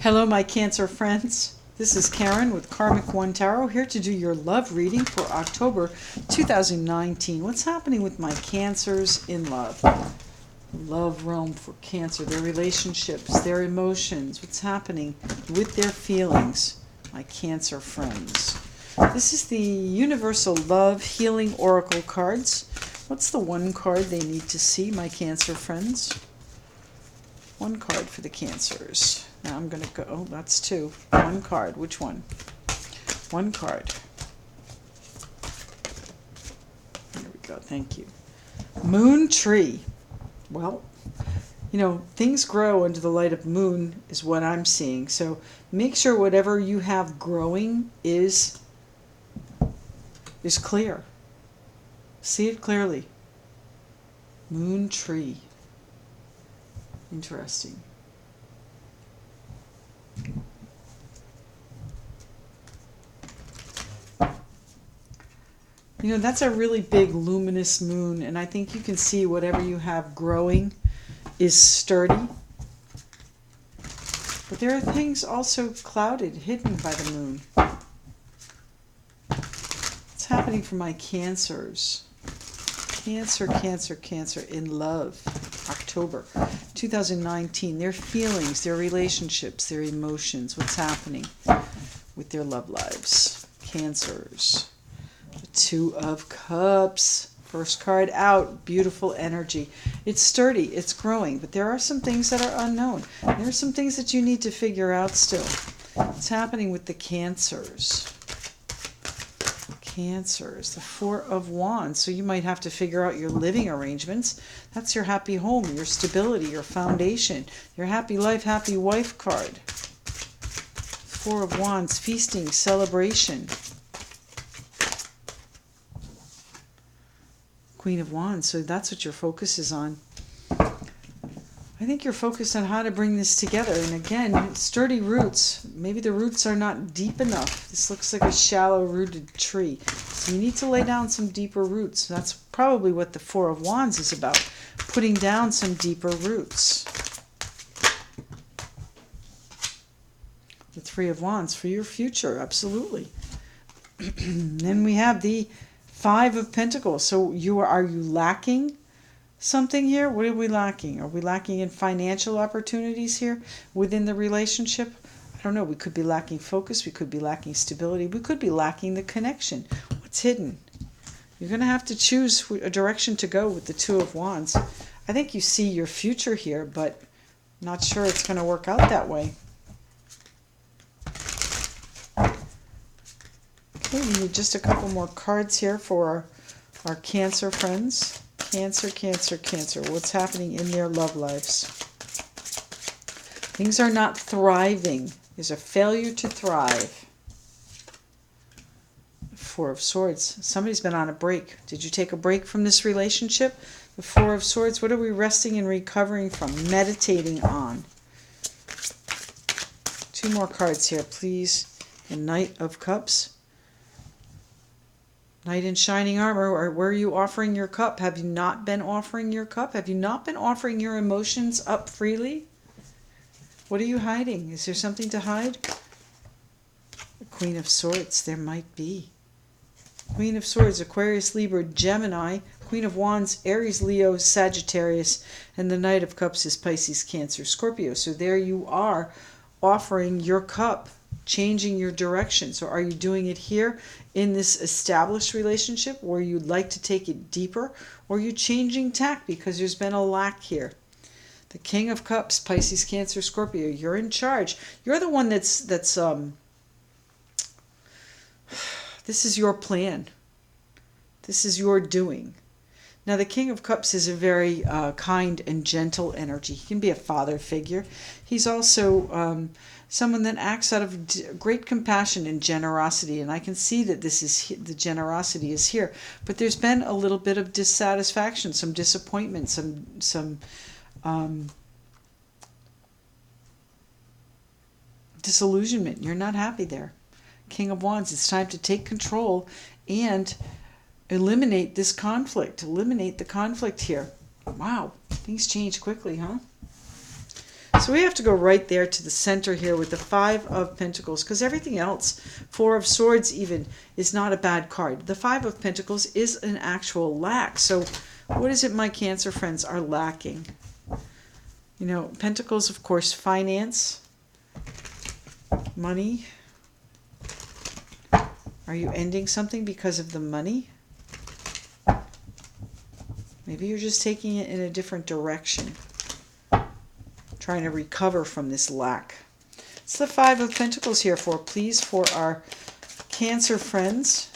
Hello, my Cancer friends. This is Karen with Karmic One Tarot, here to do your love reading for October 2019. What's happening with my Cancers in love? Love realm for Cancer, their relationships, their emotions, what's happening with their feelings, my Cancer friends. This is the Universal Love Healing Oracle cards. What's the one card they need to see, my Cancer friends? One card for the Cancers. Now I'm going to go, oh, that's two. One card. Which one? One card. There we go. Thank you. Moon tree. Well, you know, things grow under the light of moon is what I'm seeing. So make sure whatever you have growing is clear. See it clearly. Moon tree. Interesting. You know, that's a really big luminous moon, and I think you can see whatever you have growing is sturdy. But there are things also clouded, hidden by the moon. What's happening for my Cancers? Cancer, Cancer, Cancer in love. October 2019. Their feelings, their relationships, their emotions. What's happening with their love lives? Cancers. The Two of Cups. First card out. Beautiful energy. It's sturdy. It's growing. But there are some things that are unknown. There are some things that you need to figure out still. What's happening with the Cancers? Cancers, the Four of Wands. So you might have to figure out your living arrangements. That's your happy home, your stability, your foundation, your happy life, happy wife card. Four of Wands, feasting, celebration. Queen of Wands, so that's what your focus is on. I think you're focused on how to bring this together. And again, sturdy roots. Maybe the roots are not deep enough. This looks like a shallow-rooted tree. So you need to lay down some deeper roots. That's probably what the Four of Wands is about. Putting down some deeper roots. The Three of Wands for your future, absolutely. Then we have the Five of Pentacles. So are you lacking something here? What are we lacking? Are we lacking in financial opportunities here within the relationship? I don't know. We could be lacking focus. We could be lacking stability. We could be lacking the connection. What's hidden? You're going to have to choose a direction to go with the Two of Wands. I think you see your future here, but not sure it's going to work out that way. Okay, we need just a couple more cards here for our Cancer friends. Cancer, Cancer, Cancer. What's happening in their love lives? Things are not thriving. There's a failure to thrive. Four of Swords. Somebody's been on a break. Did you take a break from this relationship? The Four of Swords. What are we resting and recovering from? Meditating on. Two more cards here, please. The Knight of Cups. Knight in shining armor, or where are you offering your cup? Have you not been offering your cup? Have you not been offering your emotions up freely? What are you hiding? Is there something to hide? The Queen of Swords, there might be. Queen of Swords, Aquarius, Libra, Gemini. Queen of Wands, Aries, Leo, Sagittarius. And the Knight of Cups is Pisces, Cancer, Scorpio. So there you are offering your cup, changing your direction. So are you doing it here in this established relationship where you'd like to take it deeper? Or are you changing tack because there's been a lack here? The King of Cups, Pisces, Cancer, Scorpio. You're in charge. You're the one that's this is your plan. This is your doing. Now, the King of Cups is a very kind and gentle energy. He can be a father figure. He's also someone that acts out of great compassion and generosity. And I can see that the generosity is here. But there's been a little bit of dissatisfaction, some disappointment, some disillusionment. You're not happy there. King of Wands, it's time to take control and eliminate this conflict. Eliminate the conflict here. Wow, things change quickly, huh? So we have to go right there to the center here with the Five of Pentacles, because everything else, Four of Swords even, is not a bad card. The Five of Pentacles is an actual lack. So what is it my Cancer friends are lacking? You know, Pentacles, of course, finance, money. Are you ending something because of the money? Maybe you're just taking it in a different direction, trying to recover from this lack. It's the Five of Pentacles here for, please, for our Cancer friends.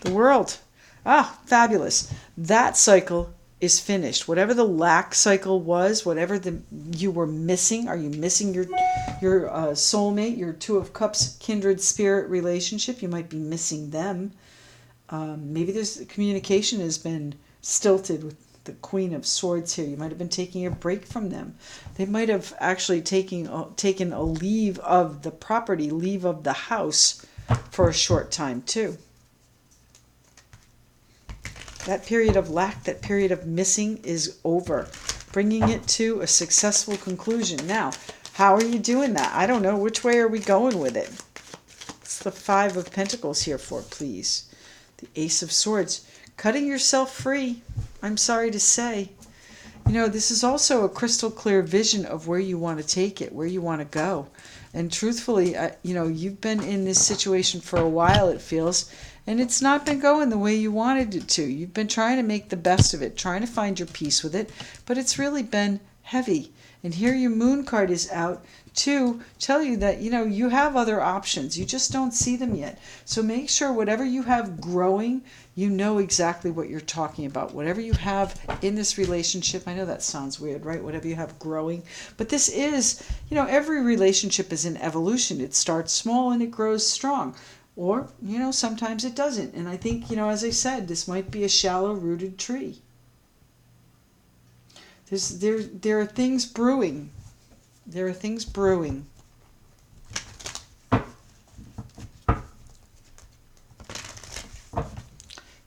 The World. Ah, fabulous. That cycle is finished. Whatever the lack cycle was, whatever you were missing, are you missing your soulmate, your Two of Cups kindred spirit relationship? You might be missing them. Maybe there's communication has been stilted with the Queen of Swords here. You might have been taking a break from them. They might have actually taken a leave of the property, leave of the house for a short time too. That period of lack, that period of missing is over, bringing it to a successful conclusion. Now, how are you doing that? I don't know. Which way are we going with it? It's the Five of Pentacles here for, please. The Ace of Swords. Cutting yourself free, I'm sorry to say. You know, this is also a crystal clear vision of where you want to take it, where you want to go. And truthfully, you know, you've been in this situation for a while, it feels, and it's not been going the way you wanted it to. You've been trying to make the best of it, trying to find your peace with it, but it's really been heavy. And here your Moon card is out to tell you that, you know, you have other options. You just don't see them yet. So make sure whatever you have growing, you know exactly what you're talking about. Whatever you have in this relationship, I know that sounds weird, right? Whatever you have growing. But this is, you know, every relationship is an evolution. It starts small and it grows strong. Or, you know, sometimes it doesn't. And I think, you know, as I said, this might be a shallow-rooted tree. There are things brewing. There are things brewing.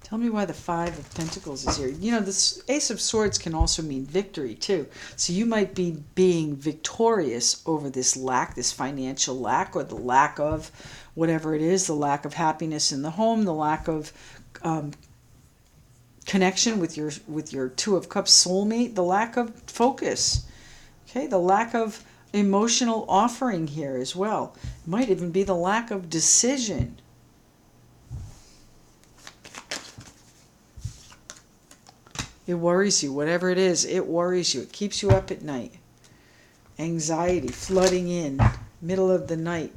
Tell me why the Five of Pentacles is here. You know, this Ace of Swords can also mean victory, too. So you might be being victorious over this lack, this financial lack, or the lack of whatever it is, the lack of happiness in the home, the lack of connection with your Two of Cups soulmate, the lack of focus, okay, the lack of emotional offering here as well. It might even be the lack of decision. It worries you, whatever it is, it worries you. It keeps you up at night. Anxiety flooding in, middle of the night,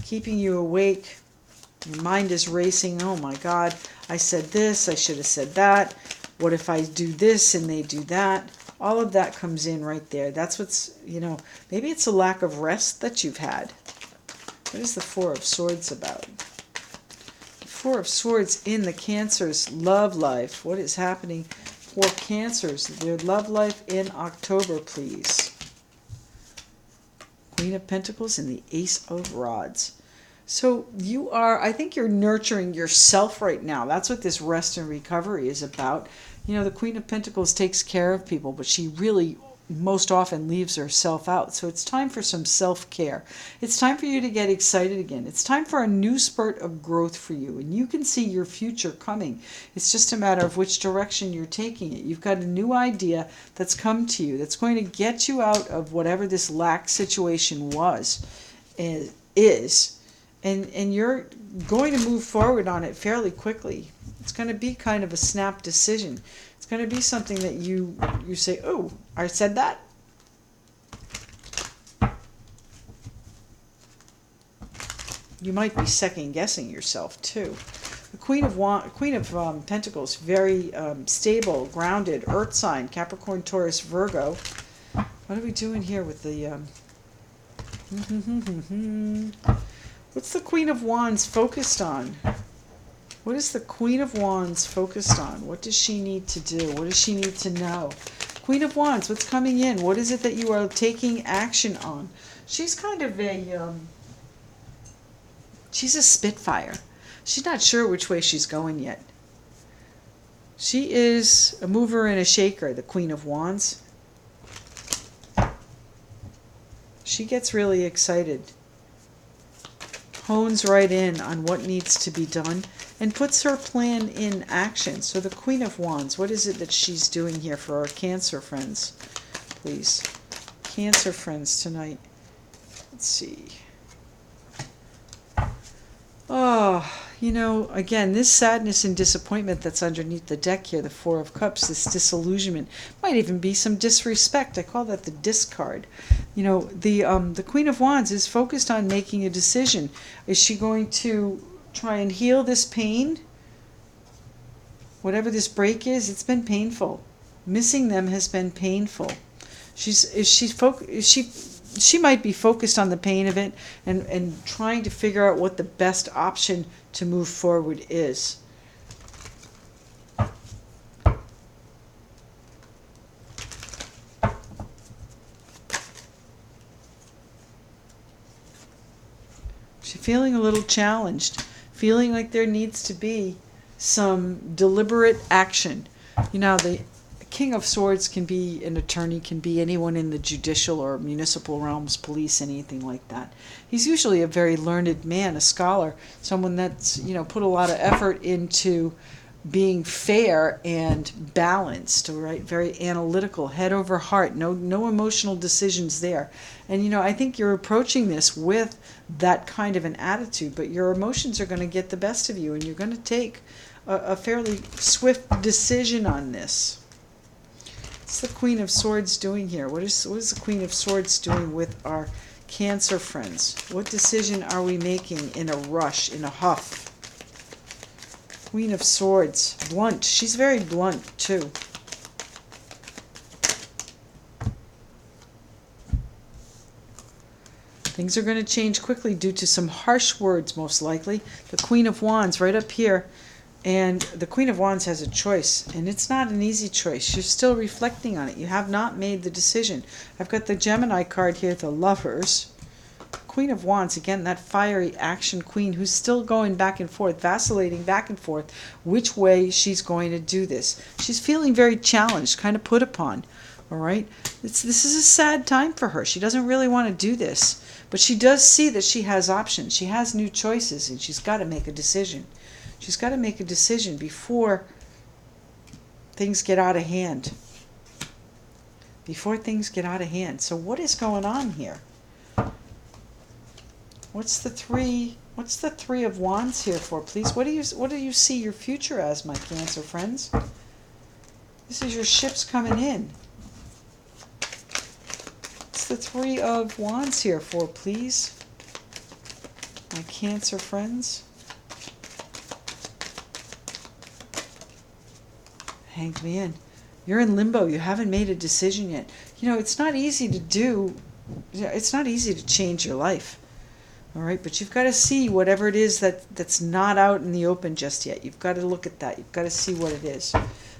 keeping you awake. Your mind is racing. Oh my God, I said this, I should have said that. What if I do this and they do that? All of that comes in right there. That's what's, you know, maybe it's a lack of rest that you've had. What is the Four of Swords about? The Four of Swords in the Cancer's love life. What is happening for Cancers? Their love life in October, please. Queen of Pentacles and the Ace of Rods. So you are, I think you're nurturing yourself right now. That's what this rest and recovery is about. You know, the Queen of Pentacles takes care of people, but she really most often leaves herself out. So it's time for some self-care. It's time for you to get excited again. It's time for a new spurt of growth for you. And you can see your future coming. It's just a matter of which direction you're taking it. You've got a new idea that's come to you that's going to get you out of whatever this lack situation was, is. And you're going to move forward on it fairly quickly. It's going to be kind of a snap decision. It's going to be something that you say, oh, I said that. You might be second guessing yourself too. The Queen of Pentacles, very stable, grounded, Earth sign, Capricorn, Taurus, Virgo. What are we doing here with the... What's the Queen of Wands focused on? What is the Queen of Wands focused on? What does she need to do? What does she need to know? Queen of Wands, what's coming in? What is it that you are taking action on? She's kind of a... she's a spitfire. She's not sure which way she's going yet. She is a mover and a shaker, the Queen of Wands. She gets really excited, hones right in on what needs to be done, and puts her plan in action. So the Queen of Wands, what is it that she's doing here for our Cancer friends? Please. Cancer friends tonight. Let's see. Oh, you know, again, this sadness and disappointment that's underneath the deck here, the Four of Cups, this disillusionment, might even be some disrespect. I call that the discard. You know, the Queen of Wands is focused on making a decision. Is she going to try and heal this pain? Whatever this break is, it's been painful. Missing them has been painful. She might be focused on the pain of it and trying to figure out what the best option to move forward is. She's feeling a little challenged, feeling like there needs to be some deliberate action. You know, the King of Swords can be an attorney, can be anyone in the judicial or municipal realms, police, anything like that. He's usually a very learned man, a scholar, someone that's, you know, put a lot of effort into being fair and balanced, right? Very analytical, head over heart, no emotional decisions there. And, you know, I think you're approaching this with that kind of an attitude, but your emotions are going to get the best of you, and you're going to take a fairly swift decision on this. What's the Queen of Swords doing here? What is the Queen of Swords doing with our Cancer friends? What decision are we making in a rush, in a huff? Queen of Swords, blunt. She's very blunt, too. Things are going to change quickly due to some harsh words, most likely. The Queen of Wands right up here. And the Queen of Wands has a choice, and it's not an easy choice. You're still reflecting on it. You have not made the decision. I've got the Gemini card here, the Lovers. Queen of Wands, again, that fiery action queen who's still going back and forth, vacillating back and forth, which way she's going to do this. She's feeling very challenged, kind of put upon, all right? This is a sad time for her. She doesn't really want to do this, but she does see that she has options. She has new choices, and she's got to make a decision. She's got to make a decision before things get out of hand. Before things get out of hand. So what is going on here? What's the three of Wands here for, please? What do you see your future as, my Cancer friends? This is your ships coming in. What's the Three of Wands here for, please? My Cancer friends. Hanged Man. You're in limbo. You haven't made a decision yet. You know, it's not easy to do. It's not easy to change your life. All right, but you've got to see whatever it is that's not out in the open just yet. You've got to look at that. You've got to see what it is.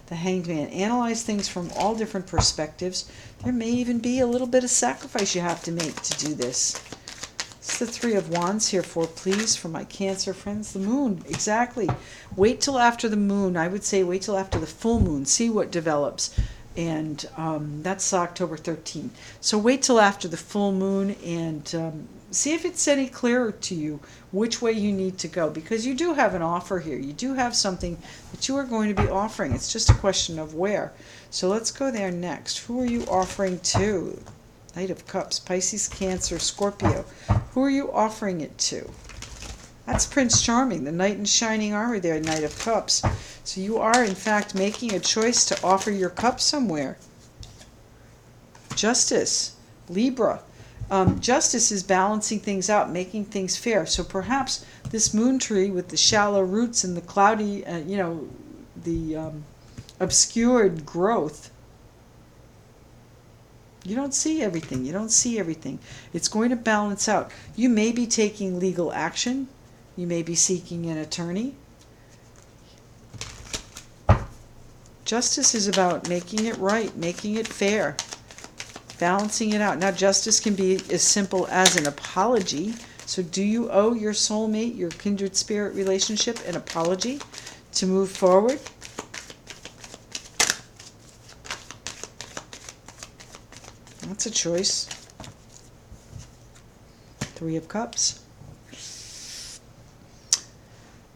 The Hanged Man. Analyze things from all different perspectives. There may even be a little bit of sacrifice you have to make to do this. It's the Three of Wands here for, please, for my Cancer friends. The Moon, exactly. Wait till after the moon. I would say wait till after the full moon. See what develops. And that's October 13th. So wait till after the full moon and see if it's any clearer to you which way you need to go. Because you do have an offer here. You do have something that you are going to be offering. It's just a question of where. So let's go there next. Who are you offering to? Knight of Cups, Pisces, Cancer, Scorpio. Who are you offering it to? That's Prince Charming, the knight in shining armor there, Knight of Cups. So you are, in fact, making a choice to offer your cup somewhere. Justice, Libra. Justice is balancing things out, making things fair. So perhaps this moon tree with the shallow roots and the cloudy, the obscured growth, you don't see everything. You don't see everything. It's going to balance out. You may be taking legal action. You may be seeking an attorney. Justice is about making it right, making it fair, balancing it out. Now, justice can be as simple as an apology. So do you owe your soulmate, your kindred spirit relationship, an apology to move forward? That's a choice. Three of Cups.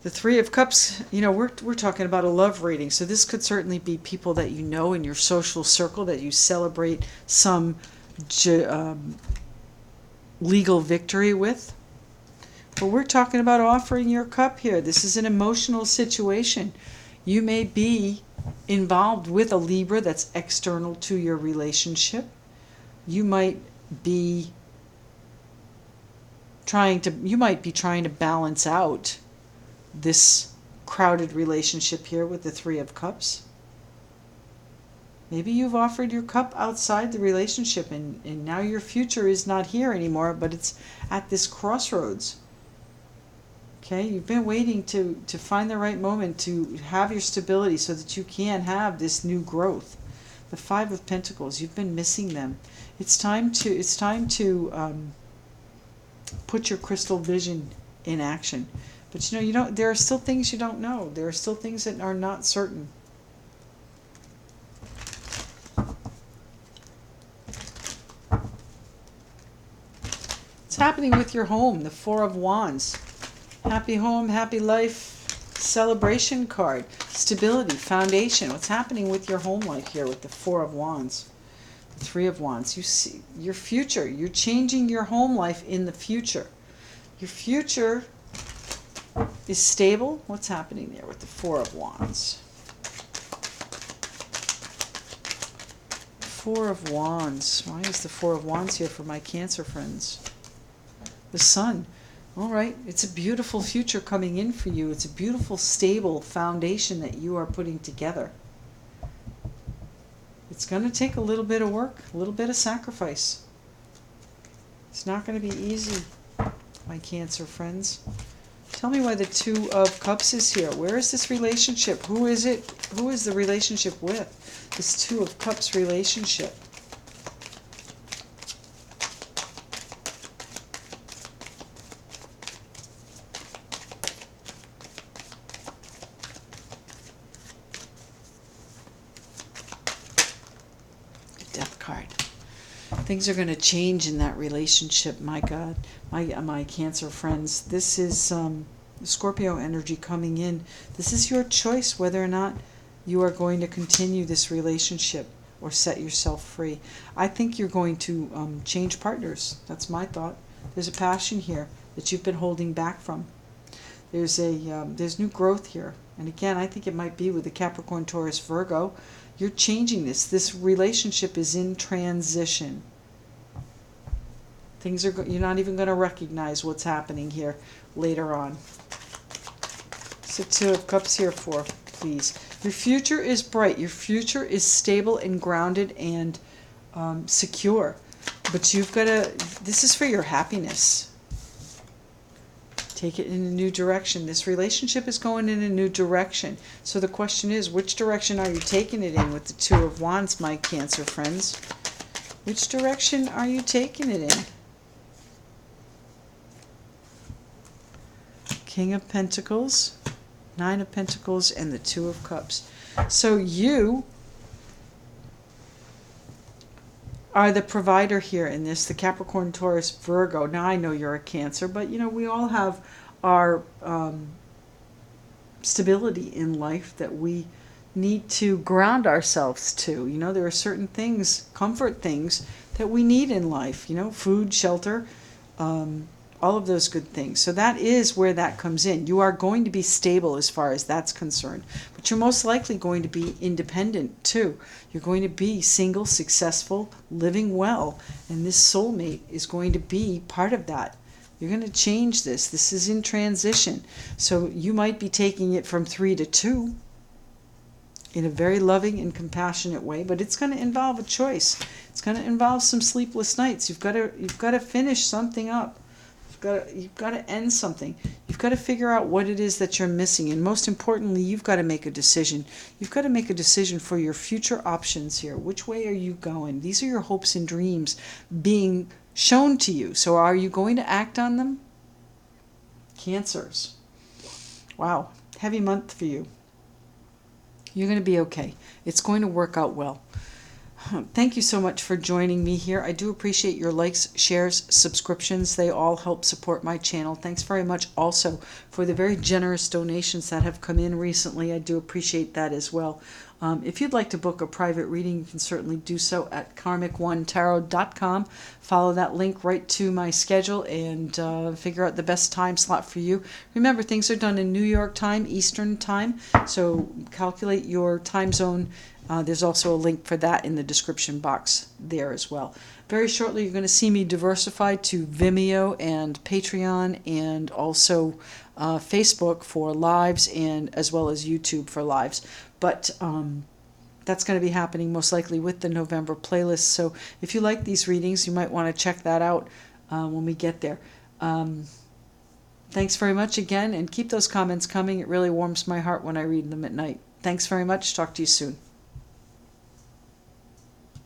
The Three of Cups, we're talking about a love reading. So this could certainly be people that you know in your social circle that you celebrate some legal victory with. But we're talking about offering your cup here. This is an emotional situation. You may be involved with a Libra that's external to your relationship. You might be trying to balance out this crowded relationship here with the Three of Cups. Maybe you've offered your cup outside the relationship and now your future is not here anymore, but it's at this crossroads. Okay, you've been waiting to find the right moment to have your stability so that you can have this new growth. The Five of Pentacles, you've been missing them. It's time to put your crystal vision in action. But there are still things you don't know. There are still things that are not certain. What's happening with your home? The Four of Wands. Happy home, happy life, celebration card, stability, foundation. What's happening with your home life here with the Four of Wands? The Three of Wands. You see your future. You're changing your home life in the future. Your future is stable. What's happening there with the Four of Wands? Four of Wands. Why is the Four of Wands here for my Cancer friends? The Sun. All right. It's a beautiful future coming in for you. It's a beautiful, stable foundation that you are putting together. It's going to take a little bit of work, a little bit of sacrifice. It's not going to be easy, my Cancer friends. Tell me why the Two of Cups is here. Where is this relationship? Who is it? Who is the relationship with? This Two of Cups relationship. Death card. Things are going to change in that relationship, my God, my Cancer friends. This is Scorpio energy coming in. This is your choice whether or not you are going to continue this relationship or set yourself free. I think you're going to change partners. That's my thought. There's a passion here that you've been holding back from. There's new growth here. And again, I think it might be with the Capricorn, Taurus, Virgo. You're changing this. This relationship is in transition. You're not even going to recognize what's happening here later on. So Two of Cups here for, please. Your future is bright. Your future is stable and grounded and secure. But you've got to, this is for your happiness. Take it in a new direction. This relationship is going in a new direction. So the question is, which direction are you taking it in with the Two of Wands, my Cancer friends? Which direction are you taking it in? King of Pentacles, Nine of Pentacles, and the Two of Cups. So you are the provider here in this, the Capricorn, Taurus, Virgo. Now I know you're a Cancer, but we all have our stability in life that we need to ground ourselves to. There are certain things, comfort things, that we need in life. Food, shelter, all of those good things. So that is where that comes in. You are going to be stable as far as that's concerned, but you're most likely going to be independent too. You're going to be single, successful, living well, and this soulmate is going to be part of that. You're going to change this. This is in transition. So you might be taking it from 3 to 2 in a very loving and compassionate way, but it's going to involve a choice. It's going to involve some sleepless nights. You've got to finish something up. You've got to end something. You've got to figure out what it is that you're missing. And most importantly, you've got to make a decision. You've got to make a decision for your future options here. Which way are you going? These are your hopes and dreams being shown to you. So are you going to act on them? Cancers. Wow. Heavy month for you. You're going to be okay. It's going to work out well. Thank you so much for joining me here. I do appreciate your likes, shares, subscriptions. They all help support my channel. Thanks very much also for the very generous donations that have come in recently. I do appreciate that as well. If you'd like to book a private reading, you can certainly do so at karmic1tarot.com. Follow that link right to my schedule and figure out the best time slot for you. Remember, things are done in New York time, Eastern time, so calculate your time zone. There's also a link for that in the description box there as well. Very shortly, you're going to see me diversify to Vimeo and Patreon and also Facebook for lives and as well as YouTube for lives. But that's going to be happening most likely with the November playlist. So if you like these readings, you might want to check that out when we get there. Thanks very much again, and keep those comments coming. It really warms my heart when I read them at night. Thanks very much. Talk to you soon.